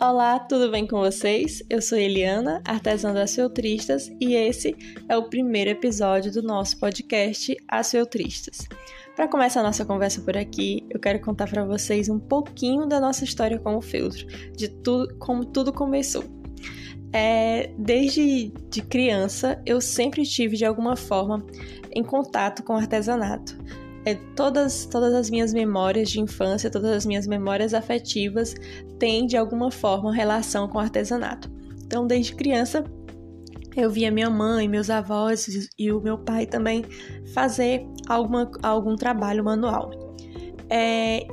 Olá, tudo bem com vocês? Eu sou Eliana, artesã das Feltristas, e esse é o primeiro episódio do nosso podcast As Feltristas. Para começar a nossa conversa por aqui, eu quero contar para vocês um pouquinho da nossa história com o feltro, de tudo, como tudo começou. Desde criança, eu sempre tive, de alguma forma, em contato com o artesanato. Todas as minhas memórias de infância, todas as minhas memórias afetivas têm, de alguma forma, relação com o artesanato. Então, desde criança, eu via minha mãe, meus avós e o meu pai também fazer algum trabalho manual.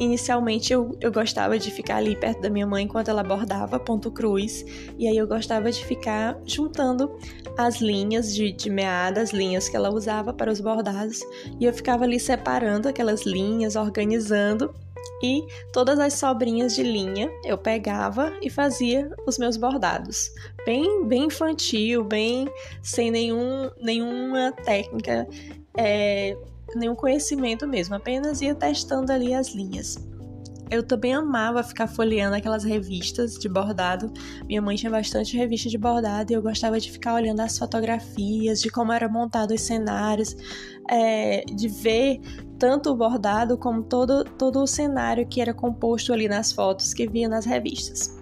Inicialmente, eu gostava de ficar ali perto da minha mãe enquanto ela bordava ponto cruz, e aí eu gostava de ficar juntando as linhas de meada, as linhas que ela usava para os bordados, e eu ficava ali separando aquelas linhas, organizando, e todas as sobrinhas de linha eu pegava e fazia os meus bordados. Bem infantil, bem sem nenhuma técnica, nenhum conhecimento mesmo, apenas ia testando ali as linhas. Eu também amava ficar folheando aquelas revistas de bordado. Minha mãe tinha bastante revista de bordado e eu gostava de ficar olhando as fotografias, de como eram montados os cenários, de ver tanto o bordado como todo o cenário que era composto ali nas fotos que via nas revistas.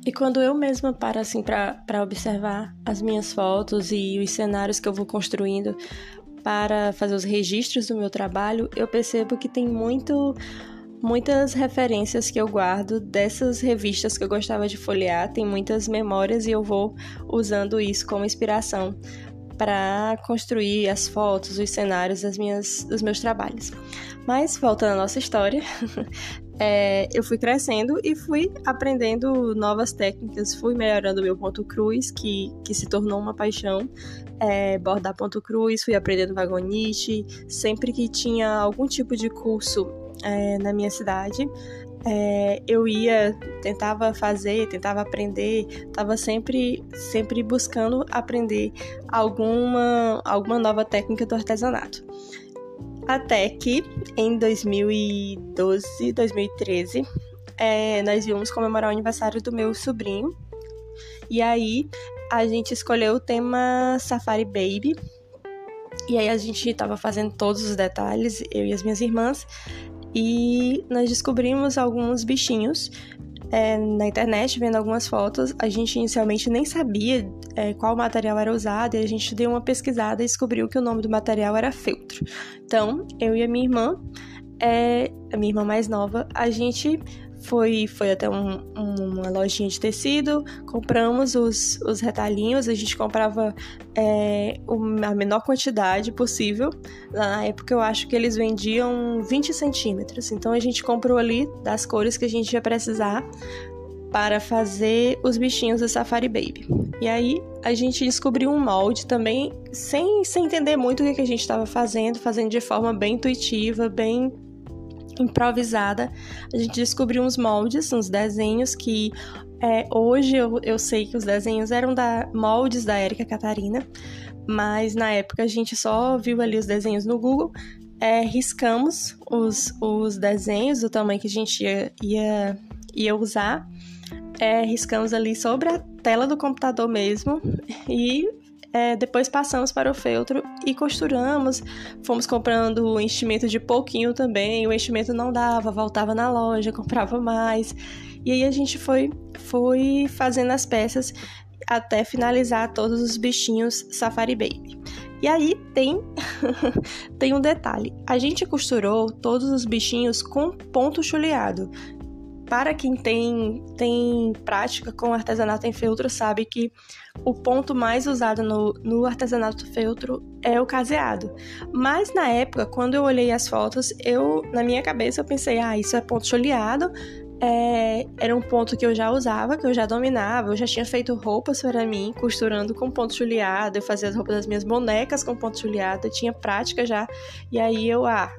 E quando eu mesma paro assim para observar as minhas fotos e os cenários que eu vou construindo para fazer os registros do meu trabalho, eu percebo que tem muitas referências que eu guardo dessas revistas que eu gostava de folhear, tem muitas memórias e eu vou usando isso como inspiração para construir as fotos, os cenários dos meus trabalhos. Mas, voltando à nossa história, eu fui crescendo e fui aprendendo novas técnicas, fui melhorando o meu ponto cruz, que se tornou uma paixão, bordar ponto cruz, fui aprendendo vagonite, sempre que tinha algum tipo de curso na minha cidade, eu tentava aprender, estava sempre buscando aprender alguma nova técnica do artesanato. Até que, em 2012, 2013, nós íamos comemorar o aniversário do meu sobrinho. E aí, a gente escolheu o tema Safari Baby. E aí, a gente estava fazendo todos os detalhes, eu e as minhas irmãs. E nós descobrimos alguns bichinhos na internet, vendo algumas fotos. A gente inicialmente nem sabia qual material era usado, e a gente deu uma pesquisada e descobriu que o nome do material era feltro. Então, eu e a minha irmã mais nova, a gente foi até uma lojinha de tecido, compramos os retalhinhos, a gente comprava a menor quantidade possível. Na época eu acho que eles vendiam 20 centímetros, então a gente comprou ali das cores que a gente ia precisar para fazer os bichinhos do Safari Baby. E aí a gente descobriu um molde também, sem entender muito o que a gente estava fazendo de forma bem intuitiva, bem improvisada. A gente descobriu uns moldes, uns desenhos que hoje eu sei que os desenhos eram moldes da Érica Catarina, mas na época a gente só viu ali os desenhos no Google, riscamos os desenhos do tamanho que a gente ia usar, riscamos ali sobre a tela do computador mesmo e depois passamos para o feltro e costuramos. Fomos comprando o enchimento de pouquinho também, o enchimento não dava, voltava na loja, comprava mais. E aí a gente foi fazendo as peças até finalizar todos os bichinhos Safari Baby. E aí tem um detalhe, a gente costurou todos os bichinhos com ponto chuleado. Para quem tem prática com artesanato em feltro, sabe que o ponto mais usado no artesanato feltro é o caseado. Mas na época, quando eu olhei as fotos, na minha cabeça eu pensei, isso é ponto chuleado. Era um ponto que eu já usava, que eu já dominava, eu já tinha feito roupas para mim, costurando com ponto chuleado, eu fazia as roupas das minhas bonecas com ponto chuleado, eu tinha prática já, e aí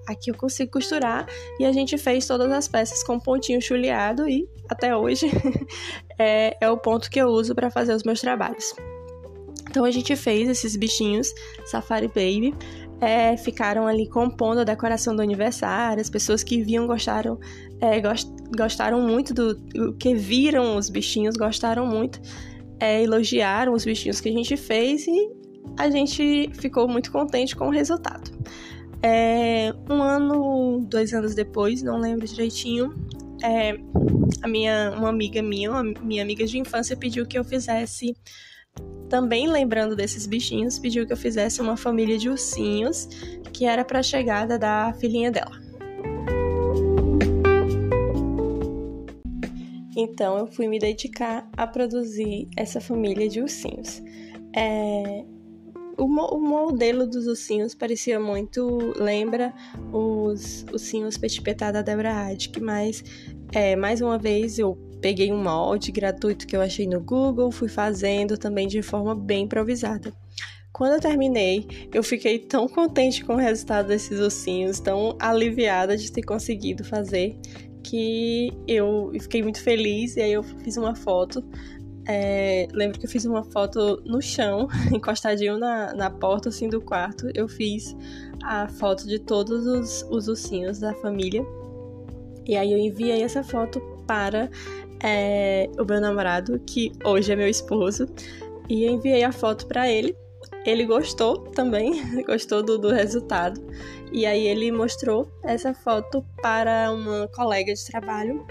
aqui eu consigo costurar, e a gente fez todas as peças com pontinho chuleado, e até hoje é o ponto que eu uso para fazer os meus trabalhos. Então a gente fez esses bichinhos Safari Baby, ficaram ali compondo a decoração do aniversário. As pessoas que viam gostaram muito que viram os bichinhos, gostaram muito, elogiaram os bichinhos que a gente fez e a gente ficou muito contente com o resultado. 1 ano, 2 anos depois, não lembro direitinho, uma amiga minha amiga de infância, pediu que eu fizesse, também lembrando desses bichinhos, pediu que eu fizesse uma família de ursinhos, que era para a chegada da filhinha dela. Então eu fui me dedicar a produzir essa família de ursinhos. O modelo dos ursinhos parecia muito, lembra os ursinhos Petit Petá da Debra Adick, mas mais uma vez eu peguei um molde gratuito que eu achei no Google, fui fazendo também de forma bem improvisada. Quando eu terminei, eu fiquei tão contente com o resultado desses ursinhos, tão aliviada de ter conseguido fazer, que eu fiquei muito feliz. E aí eu fiz uma foto. Lembro que eu fiz uma foto no chão, encostadinho na porta assim, do quarto. Eu fiz a foto de todos os ursinhos da família. E aí eu enviei essa foto para o meu namorado, que hoje é meu esposo. E eu enviei a foto para ele. Ele gostou também, gostou do resultado. E aí ele mostrou essa foto para uma colega de trabalho.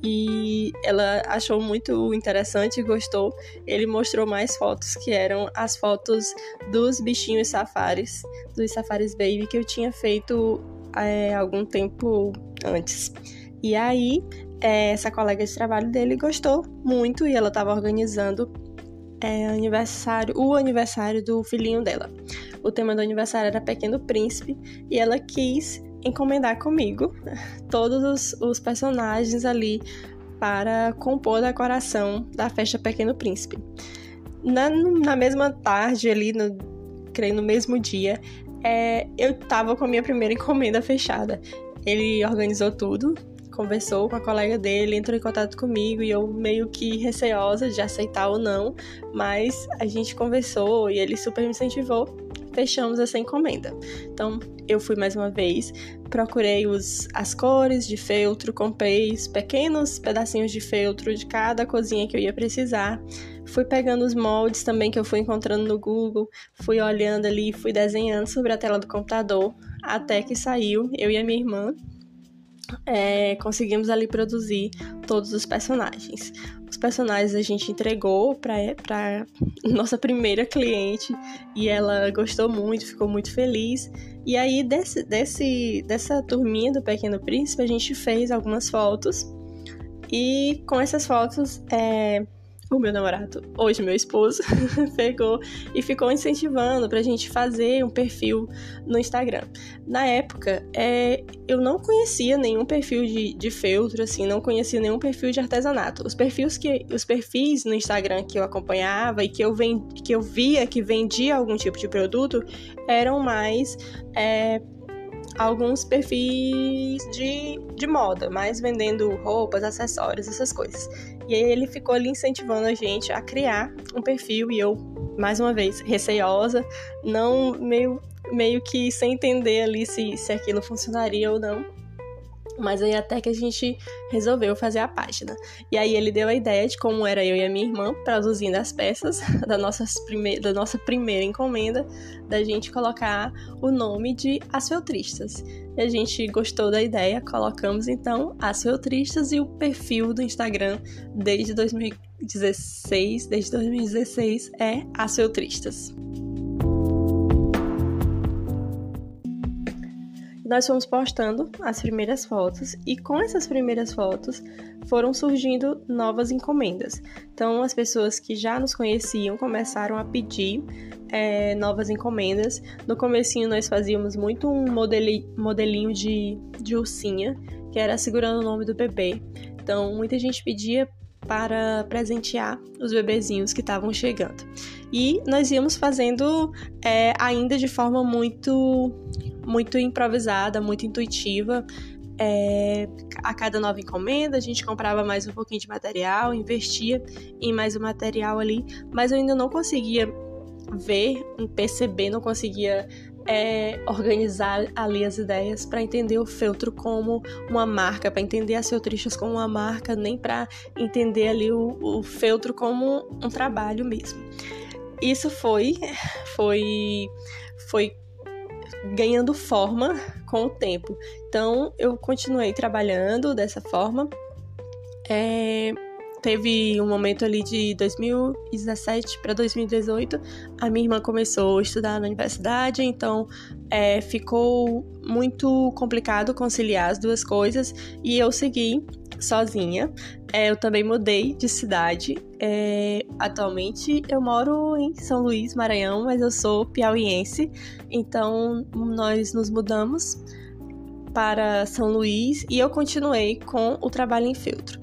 E ela achou muito interessante e gostou. Ele mostrou mais fotos, que eram as fotos dos bichinhos safaris, dos safaris baby, que eu tinha feito algum tempo antes. E aí, essa colega de trabalho dele gostou muito e ela estava organizando o aniversário do filhinho dela. O tema do aniversário era Pequeno Príncipe e ela quis encomendar comigo todos os personagens ali para compor a decoração da festa Pequeno Príncipe. Na mesma tarde ali, creio no mesmo dia, eu estava com a minha primeira encomenda fechada. Ele organizou tudo, conversou com a colega dele, entrou em contato comigo e eu meio que receosa de aceitar ou não, mas a gente conversou e ele super me incentivou. Fechamos essa encomenda. Então, eu fui mais uma vez, procurei as cores de feltro, comprei pequenos pedacinhos de feltro de cada coisinha que eu ia precisar. Fui pegando os moldes também que eu fui encontrando no Google, fui olhando ali, fui desenhando sobre a tela do computador, até que saiu, eu e a minha irmã. Conseguimos ali produzir todos os personagens. Os personagens a gente entregou para nossa primeira cliente e ela gostou muito, ficou muito feliz. E aí dessa turminha do Pequeno Príncipe a gente fez algumas fotos e com essas fotos o meu namorado, hoje meu esposo, pegou e ficou incentivando pra gente fazer um perfil no Instagram. Na época, eu não conhecia nenhum perfil de feltro, assim, não conhecia nenhum perfil de artesanato. Os perfis no Instagram que eu acompanhava e que eu via que vendia algum tipo de produto eram mais alguns perfis de moda, mais vendendo roupas, acessórios, essas coisas. E aí ele ficou ali incentivando a gente a criar um perfil e eu, mais uma vez, receosa, não meio que sem entender ali se aquilo funcionaria ou não. Mas aí até que a gente resolveu fazer a página. E aí ele deu a ideia de como era eu e a minha irmã produzindo as peças da nossa primeira encomenda, da gente colocar o nome de As Feltristas. E a gente gostou da ideia, colocamos então As Feltristas e o perfil do Instagram desde 2016 é As Feltristas. Nós fomos postando as primeiras fotos e com essas primeiras fotos foram surgindo novas encomendas. Então as pessoas que já nos conheciam começaram a pedir novas encomendas. No comecinho nós fazíamos muito um modelinho de ursinha, que era segurando o nome do bebê. Então muita gente pedia para presentear os bebezinhos que estavam chegando. E nós íamos fazendo ainda de forma muito improvisada, muito intuitiva. A cada nova encomenda a gente comprava mais um pouquinho de material, investia em mais um material ali, mas eu ainda não conseguia perceber, não conseguia organizar ali as ideias para entender o feltro como uma marca, para entender as feltristas como uma marca, nem para entender ali o feltro como um trabalho mesmo. Isso foi ganhando forma com o tempo. Então, eu continuei trabalhando dessa forma. Teve um momento ali de 2017 para 2018, a minha irmã começou a estudar na universidade, então ficou muito complicado conciliar as duas coisas e eu segui sozinha. Eu também mudei de cidade. Atualmente eu moro em São Luís, Maranhão, mas eu sou piauiense, então nós nos mudamos para São Luís e eu continuei com o trabalho em feltro.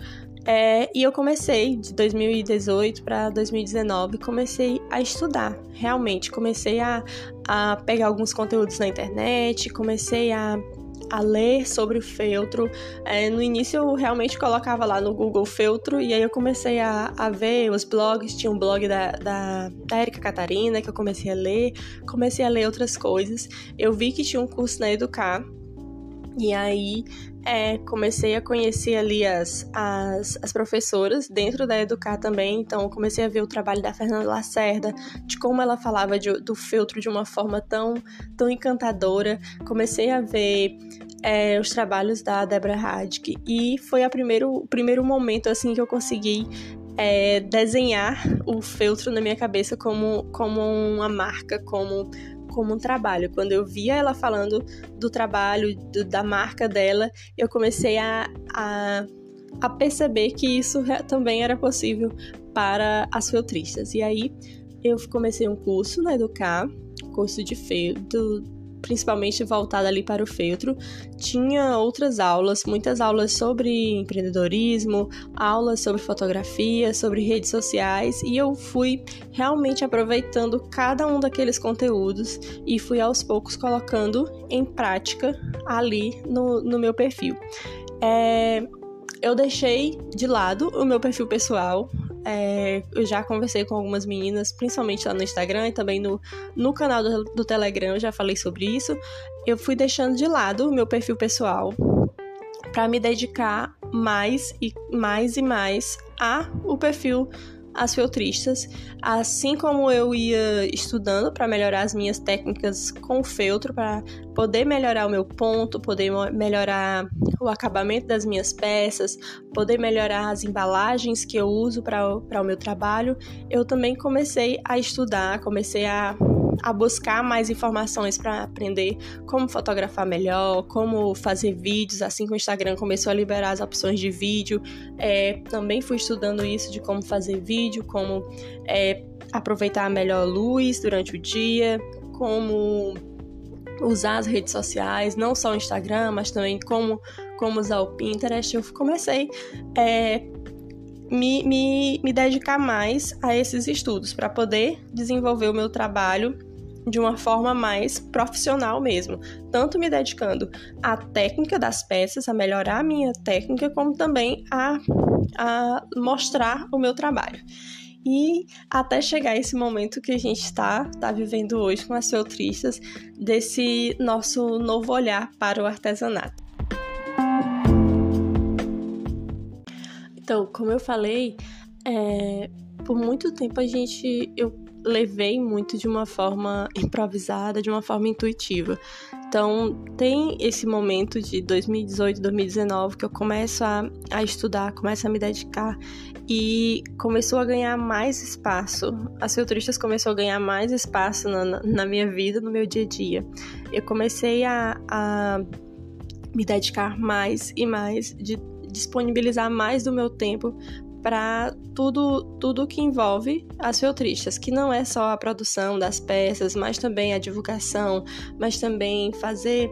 E eu comecei, de 2018 para 2019, comecei a estudar, realmente. Comecei a pegar alguns conteúdos na internet, comecei a ler sobre o feltro. No início eu realmente colocava lá no Google feltro, e aí eu comecei a ver os blogs. Tinha um blog da Érica Catarina que eu comecei a ler outras coisas. Eu vi que tinha um curso na Educar, e aí comecei a conhecer ali as professoras dentro da Educar também. Então comecei a ver o trabalho da Fernanda Lacerda, de como ela falava do feltro de uma forma tão encantadora. Comecei a ver os trabalhos da Débora Radke, e foi o primeiro momento assim que eu consegui desenhar o feltro na minha cabeça como uma marca, como um trabalho. Quando eu via ela falando do trabalho, da marca dela, eu comecei a perceber que isso também era possível para as feltristas. E aí eu comecei um curso na Educar, curso de feltro, principalmente voltado ali para o feltro. Tinha outras aulas, muitas aulas sobre empreendedorismo, aulas sobre fotografia, sobre redes sociais, e eu fui realmente aproveitando cada um daqueles conteúdos e fui aos poucos colocando em prática ali no meu perfil. Eu deixei de lado o meu perfil pessoal. Eu já conversei com algumas meninas, principalmente lá no Instagram e também no canal do Telegram, eu já falei sobre isso. Eu fui deixando de lado o meu perfil pessoal para me dedicar mais e mais ao perfil as feltristas, assim como eu ia estudando para melhorar as minhas técnicas com o feltro, para poder melhorar o meu ponto, poder melhorar o acabamento das minhas peças, poder melhorar as embalagens que eu uso para o meu trabalho. Eu também comecei a estudar, comecei a buscar mais informações para aprender como fotografar melhor, como fazer vídeos. Assim que o Instagram começou a liberar as opções de vídeo, também fui estudando isso, de como fazer vídeo, como aproveitar a melhor luz durante o dia, como usar as redes sociais, não só o Instagram, mas também como usar o Pinterest. Eu comecei me dedicar mais a esses estudos para poder desenvolver o meu trabalho de uma forma mais profissional mesmo, tanto me dedicando à técnica das peças, a melhorar a minha técnica, como também a mostrar o meu trabalho. E até chegar esse momento que a gente está vivendo hoje com as feltristas, desse nosso novo olhar para o artesanato. Então, como eu falei, por muito tempo eu levei muito de uma forma improvisada, de uma forma intuitiva. Então, tem esse momento de 2018, 2019 que eu começo a estudar, começo a me dedicar, e começou a ganhar mais espaço. As feltristas começou a ganhar mais espaço na minha vida, no meu dia a dia. Eu comecei a me dedicar mais e mais, de disponibilizar mais do meu tempo para tudo que envolve as feltristas, que não é só a produção das peças, mas também a divulgação, mas também fazer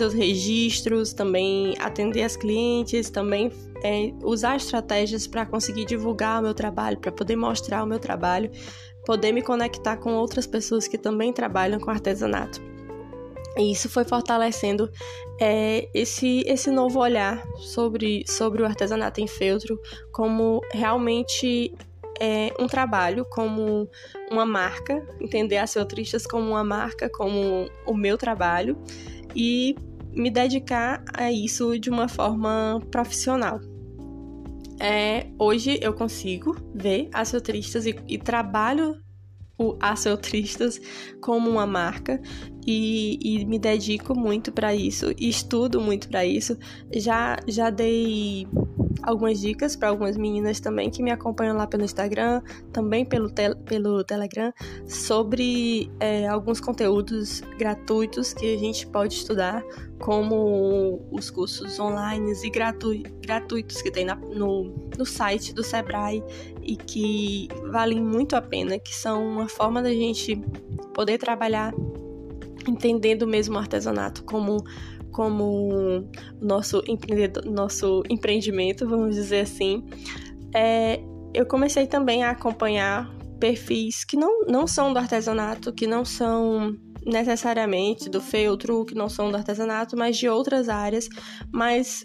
os registros, também atender as clientes, também usar estratégias para conseguir divulgar o meu trabalho, para poder mostrar o meu trabalho, poder me conectar com outras pessoas que também trabalham com artesanato. E isso foi fortalecendo esse novo olhar sobre o artesanato em feltro, como realmente um trabalho como uma marca, entender as Feltristas como uma marca, como o meu trabalho, e me dedicar a isso de uma forma profissional. Hoje eu consigo ver as Feltristas e trabalho as Feltristas como uma marca e me dedico muito para isso, e estudo muito para isso. Já dei algumas dicas para algumas meninas também que me acompanham lá pelo Instagram, também pelo Telegram, sobre alguns conteúdos gratuitos que a gente pode estudar, como os cursos online e gratuitos que tem no site do Sebrae e que valem muito a pena, que são uma forma da gente poder trabalhar entendendo mesmo o artesanato como nosso empreendimento, vamos dizer assim. Eu comecei também a acompanhar perfis que não são do artesanato, que não são necessariamente do feltro, que não são do artesanato, mas de outras áreas, mas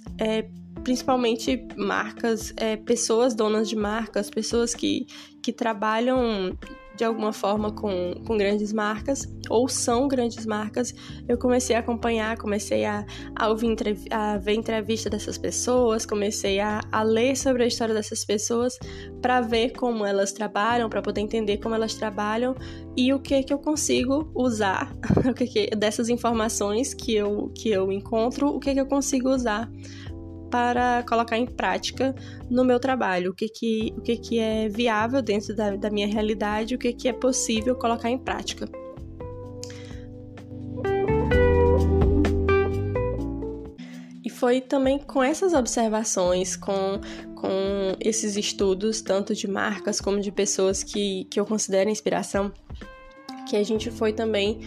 principalmente marcas, pessoas donas de marcas, pessoas que trabalham de alguma forma com grandes marcas, ou são grandes marcas. Eu comecei a acompanhar, comecei a ver entrevista dessas pessoas, comecei a ler sobre a história dessas pessoas para ver como elas trabalham, para poder entender como elas trabalham e o que eu consigo usar, dessas informações que eu encontro, o que eu consigo usar para colocar em prática no meu trabalho, o que é viável dentro da minha realidade, o que é possível colocar em prática. E foi também com essas observações, com esses estudos, tanto de marcas como de pessoas que eu considero inspiração, que a gente foi também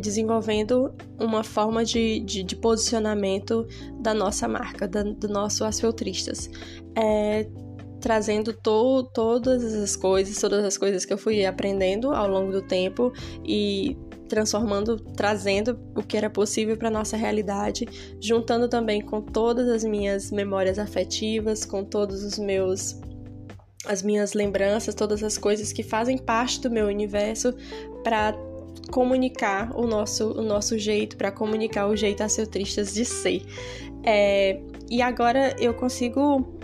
desenvolvendo uma forma de posicionamento da nossa marca, do nosso As Feltristas, trazendo todas as coisas que eu fui aprendendo ao longo do tempo e trazendo o que era possível para nossa realidade, juntando também com todas as minhas memórias afetivas, com todos as minhas lembranças, todas as coisas que fazem parte do meu universo, para comunicar o nosso jeito, para comunicar o jeito As Feltristas de ser. E agora eu consigo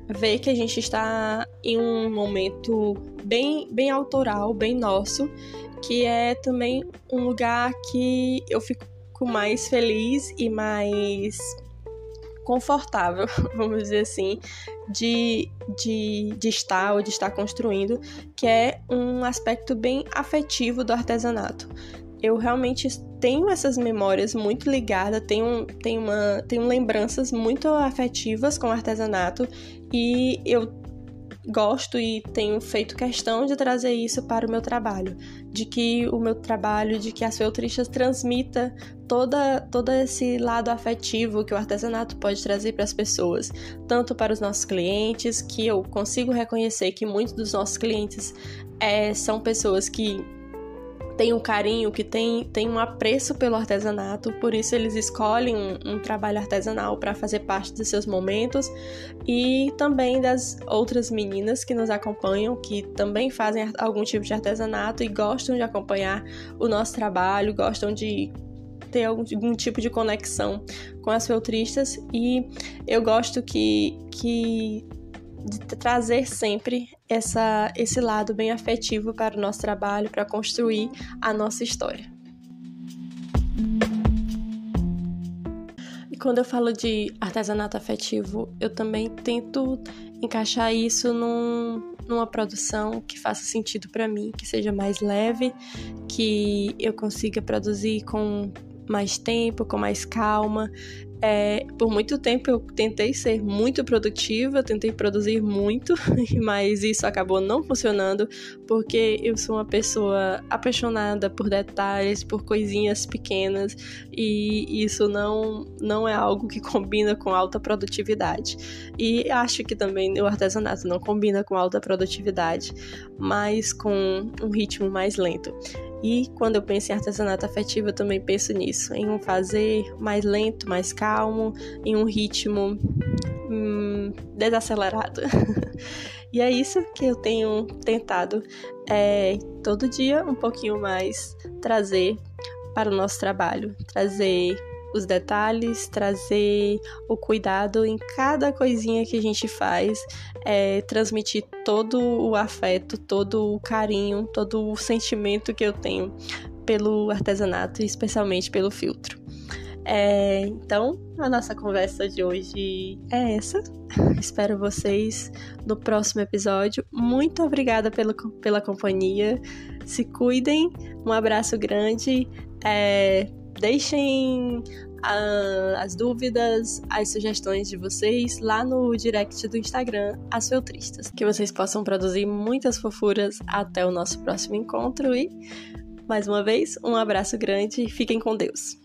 ver que a gente está em um momento bem autoral, bem nosso, que é também um lugar que eu fico mais feliz e mais confortável, vamos dizer assim, de estar ou de estar construindo, que é um aspecto bem afetivo do artesanato. Eu realmente tenho essas memórias muito ligadas, tenho lembranças muito afetivas com o artesanato, e eu gosto e tenho feito questão de trazer isso para o meu trabalho, de que As Feltristas transmita todo esse lado afetivo que o artesanato pode trazer para as pessoas, tanto para os nossos clientes, que eu consigo reconhecer que muitos dos nossos clientes são pessoas que têm um carinho, que têm um apreço pelo artesanato, por isso eles escolhem um trabalho artesanal para fazer parte dos seus momentos, e também das outras meninas que nos acompanham, que também fazem algum tipo de artesanato e gostam de acompanhar o nosso trabalho, gostam de ter algum tipo de conexão com as Feltristas, e eu gosto de trazer sempre esse lado bem afetivo para o nosso trabalho, para construir a nossa história. E quando eu falo de artesanato afetivo, eu também tento encaixar isso numa produção que faça sentido para mim, que seja mais leve, que eu consiga produzir com mais tempo, com mais calma. Por muito tempo eu tentei ser muito produtiva, tentei produzir muito, mas isso acabou não funcionando, porque eu sou uma pessoa apaixonada por detalhes, por coisinhas pequenas, e isso não é algo que combina com alta produtividade. E acho que também o artesanato não combina com alta produtividade, mas com um ritmo mais lento. E quando eu penso em artesanato afetivo, eu também penso nisso, em um fazer mais lento, mais calmo, em um ritmo desacelerado. E é isso que eu tenho tentado todo dia um pouquinho mais trazer para o nosso trabalho, trazer os detalhes, trazer o cuidado em cada coisinha que a gente faz, transmitir todo o afeto, todo o carinho, todo o sentimento que eu tenho pelo artesanato e especialmente pelo feltro. Então, a nossa conversa de hoje é essa. Espero vocês no próximo episódio. Muito obrigada pela companhia. Se cuidem. Um abraço grande. Deixem as dúvidas, as sugestões de vocês lá no direct do Instagram, As Feltristas. Que vocês possam produzir muitas fofuras até o nosso próximo encontro. E, mais uma vez, um abraço grande e fiquem com Deus.